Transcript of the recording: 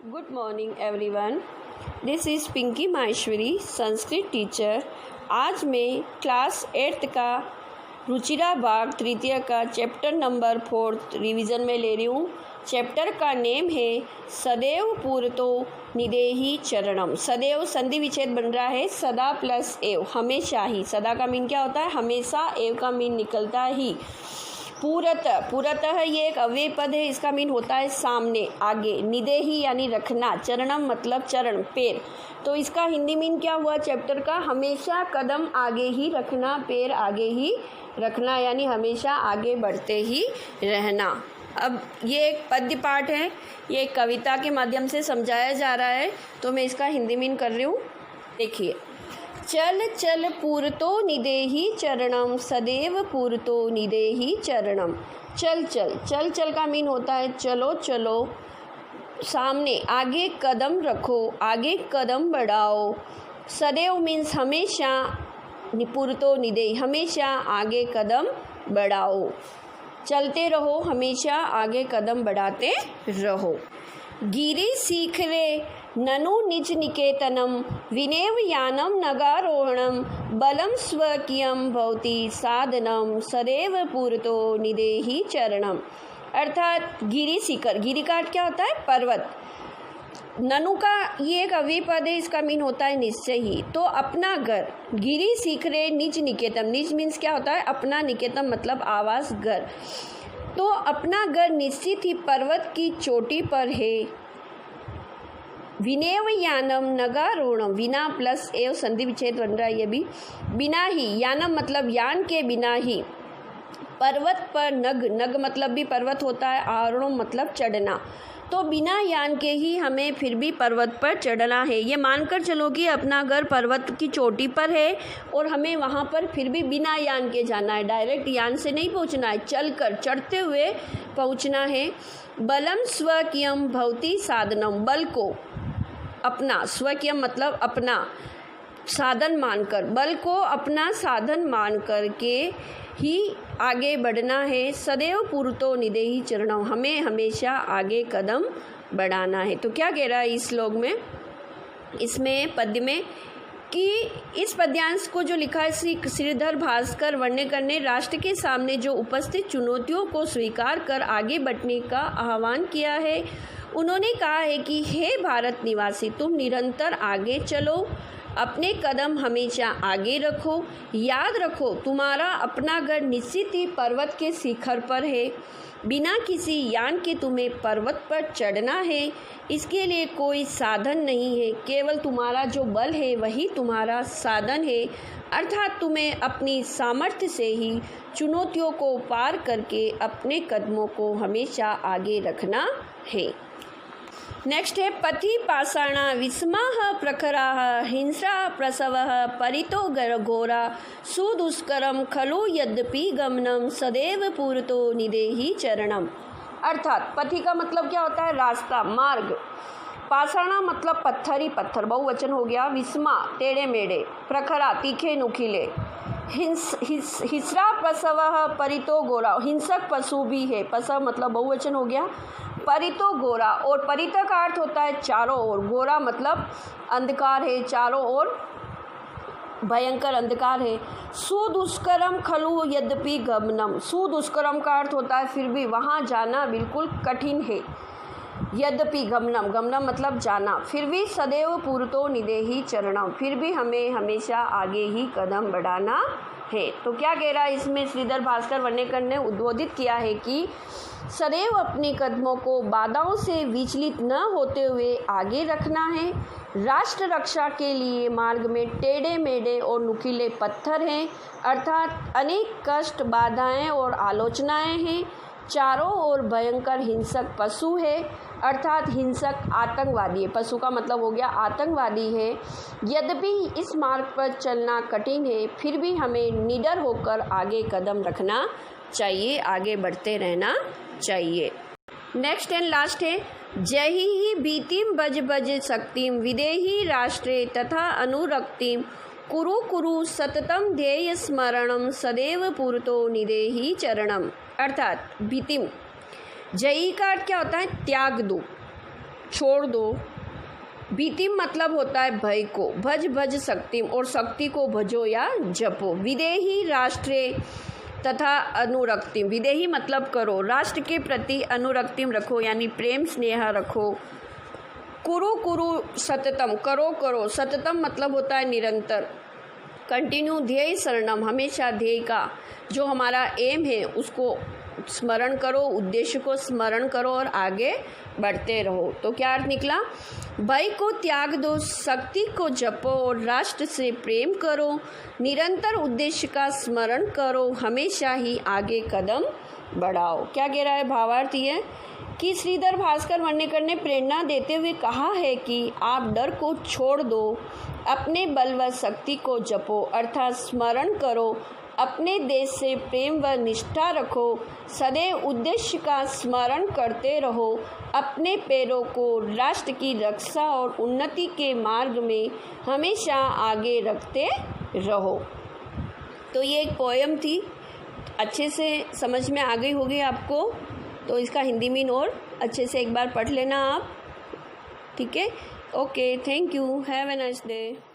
Good morning everyone. This is Pinky Maheshwari, Sanskrit teacher. आज मैं class 8th का रुचिरा भाग तृतीय का चैप्टर नंबर 4 रिवीजन में ले रही हूँ। चैप्टर का नेम है सदैव पूरतो निदेहि चरणम। सदैव संधि विच्छेद बन रहा है सदा प्लस एव, हमेशा ही। सदा का मीन क्या होता है? हमेशा। एव का मीन निकलता ही। पूरतः ये एक अव्यय पद है, इसका मीन होता है सामने, आगे। निदेहि यानी रखना, चरणम मतलब चरण, पैर। तो इसका हिंदी मीन क्या हुआ चैप्टर का? हमेशा कदम आगे ही रखना, पैर आगे ही रखना, यानी हमेशा आगे बढ़ते ही रहना। अब ये एक पद्य पाठ है, ये एक कविता के माध्यम से समझाया जा रहा है, तो मैं इसका हिंदी मीन कर रही हूँ। देखिए, चल चल पूरतो निदेहि चरणम, सदैव पूरतो निदेहि चरणम। चल चल, चल चल का मीन होता है चलो चलो, सामने, आगे कदम रखो, आगे कदम बढ़ाओ। सदैव मीन्स हमेशा, पूरतो निदेहि हमेशा आगे कदम बढ़ाओ। चलते रहो, हमेशा आगे कदम बढ़ाते रहो। गिरि शिखरे ननु निज निकेतनम, विनेव यानम नगारोहणम, बलम स्वकीयम भवति साधनम, सदैव पूरतो निदेहि चरणम। अर्थात गिरि शिखर, गिरि का क्या होता है? पर्वत। ननु का ये एक अव्यय पद है, इसका मीन होता है निश्चय ही। तो अपना घर, गिरि शिखरे निज निकेतम, निज मीन्स क्या होता है? अपना, निकेतम मतलब आवास, घर। तो अपना घर निश्चित ही पर्वत की चोटी पर है। विनेव यानम नगारोहणम, विना प्लस एव संधि विच्छेद बन रहा है ये भी। बिना ही, यानम मतलब यान के बिना ही। पर्वत पर नग, नग मतलब भी पर्वत होता है, आरोहणम मतलब चढ़ना। तो बिना यान के ही हमें फिर भी पर्वत पर चढ़ना है। ये मानकर चलो कि अपना घर पर्वत की चोटी पर है और हमें वहाँ पर फिर भी बिना यान के जाना है, डायरेक्ट यान से नहीं पहुँचना है, चलकर, चढ़ते हुए पहुँचना है। बलम स्वकीयम भवति साधनम, बल को अपना, स्वकीयम मतलब अपना, साधन मानकर, बल को अपना साधन मान कर के ही आगे बढ़ना है। सदैव पूरतो निदेहि चरणम, हमें हमेशा आगे कदम बढ़ाना है। तो क्या कह रहा है इस श्लोक में, इसमें पद्य में, कि इस पद्यांश को जो लिखा है श्री श्रीधर भास्कर वर्णेकर ने राष्ट्र के सामने जो उपस्थित चुनौतियों को स्वीकार कर आगे बढ़ने का आह्वान किया है। उन्होंने कहा है कि हे भारत निवासी, तुम निरंतर आगे चलो, अपने कदम हमेशा आगे रखो। याद रखो, तुम्हारा अपना घर निश्चित ही पर्वत के शिखर पर है। बिना किसी यान के तुम्हें पर्वत पर चढ़ना है। इसके लिए कोई साधन नहीं है, केवल तुम्हारा जो बल है वही तुम्हारा साधन है। अर्थात तुम्हें अपनी सामर्थ्य से ही चुनौतियों को पार करके अपने कदमों को हमेशा आगे रखना है। नेक्स्ट है, पथि पाषाणा विस्माः प्रखराः, हिंसा प्रसवः परितो घोरा, सुदुष्करम खलु यद्यपि गमनम, सदैव पूरतो निदेहि चरणम। अर्थात पथि का मतलब क्या होता है? रास्ता, मार्ग। पाषाणा मतलब पत्थर ही पत्थर, बहुवचन हो गया। विस्मा टेढ़े मेढ़े, प्रखरा तीखे नुकीले, हिस्रा प्रसवः परितो घोरा, हिंसक पशु भी है, पशु मतलब बहुवचन हो गया। परितो घोरा, और परित का अर्थ होता है चारों ओर, घोरा मतलब अंधकार है, चारों ओर भयंकर अंधकार है। सुदुष्करम खलु यद्यपि गमनम, सुदुष्करम का अर्थ होता है फिर भी, वहाँ जाना बिल्कुल कठिन है। यद्यपि गमनम, गमनम मतलब जाना, फिर भी सदैव पूरतो निदेहि चरणम, फिर भी हमें हमेशा आगे ही कदम बढ़ाना है। तो क्या कह रहा है इसमें श्रीधर भास्कर वर्णेकर ने उद्बोधित किया है कि सदैव अपने कदमों को बाधाओं से विचलित न होते हुए आगे रखना है। राष्ट्र रक्षा के लिए मार्ग में टेढ़े मेढ़े और नुकीले पत्थर हैं, अर्थात अनेक कष्ट, बाधाएं और आलोचनाएं हैं। चारों ओर भयंकर हिंसक पशु है, अर्थात हिंसक आतंकवादी है। पशु का मतलब हो गया आतंकवादी है। यद्यपि इस मार्ग पर चलना कठिन है, फिर भी हमें निडर होकर आगे कदम रखना चाहिए, आगे बढ़ते रहना चाहिए। नेक्स्ट एंड लास्ट है, जहि ही भीतिम बज बज शक्तिम, विदेहि राष्ट्रे तथा अनुरक्तिम, कुरु कुरु सततम ध्येय स्मरणम, सदैव पूरतो निदेहि चरणम। अर्थात भीतिम, जयी का अर्थ क्या होता है? त्याग दो, छोड़ दो। भीतिम मतलब होता है भय को। भज भज शक्तिम, और शक्ति को भजो या जपो। विदेही राष्ट्रे तथा अनुरक्तिम, विदेही मतलब करो, राष्ट्र के प्रति अनुरक्तिम रखो यानी प्रेम स्नेह रखो। कुरु कुरु सततम, करो करो, सततम मतलब होता है निरंतर, कंटिन्यू। ध्येय शरणम, हमेशा ध्येय का जो हमारा एम है उसको स्मरण करो, उद्देश्य को स्मरण करो और आगे बढ़ते रहो। तो क्या अर्थ निकला? भय को त्याग दो, शक्ति को जपो और राष्ट्र से प्रेम करो, निरंतर उद्देश्य का स्मरण करो, हमेशा ही आगे कदम बढ़ाओ। क्या कह रहा है? भावार्थ ये कि श्रीधर भास्कर वर्णेकर ने प्रेरणा देते हुए कहा है कि आप डर को छोड़ दो, अपने बल व शक्ति को जपो अर्थात स्मरण करो, अपने देश से प्रेम व निष्ठा रखो, सदैव उद्देश्य का स्मरण करते रहो, अपने पैरों को राष्ट्र की रक्षा और उन्नति के मार्ग में हमेशा आगे रखते रहो। तो ये एक पोएम थी, अच्छे से समझ में आ गई होगी आपको। तो इसका हिंदी मीन और अच्छे से एक बार पढ़ लेना आप, ठीक है? Okay, thank you, have a nice day.